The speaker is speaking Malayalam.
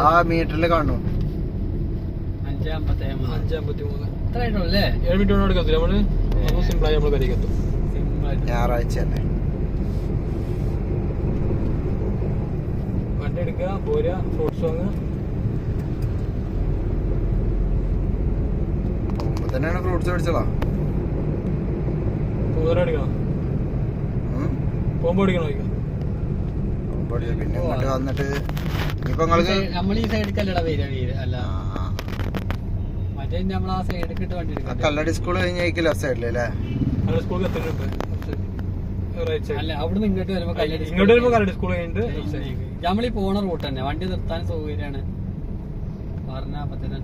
ആ മീറ്ററിൽ കാണുന്നു 5:53 അത്ര ആയിട്ടുള്ളൂ അല്ലേ? 7 മിനിറ്റ് കൊണ്ട് എടുക്കത്തില്ല നമ്മള്. സിമ്പിളായി നമ്മള് കരിക്കെത്തും. ഞായറാഴ്ച തന്നെ വണ്ടി എടുക്കുക, പോരുക, ഫ്രൂട്ട്സ് വാങ്ങുക. തന്നെയാണ് ഫ്രൂട്ട്സ് മേടിച്ചോളാം. എടുക്കണം, പോകുമ്പോ എടുക്കണോ? പിന്നെ ഇങ്ങോട്ട് വന്നിട്ട് ഇപ്പൊ നിങ്ങൾക്ക് നമ്മൾ ഈ സൈഡിക്കല്ലടാ വരിക അല്ല മറ്റേ നമ്മൾ ആ സൈഡിക്കിട്ട് വണ്ടി എടുക്കാം. കല്ലടി സ്കൂൾ കഴിഞ്ഞ സൈഡിലല്ലേ? സ്കൂളിൽ അല്ല അവിടുന്ന് ഇങ്ങോട്ട് വരുമ്പോ കല്ലടി സ്കൂൾ കഴിഞ്ഞിട്ട് നമ്മളീ പോണ റൂട്ട് തന്നെ. വണ്ടി നിർത്താൻ സൗകര്യമാണ്. പറഞ്ഞ അപ്പത്തന്നെ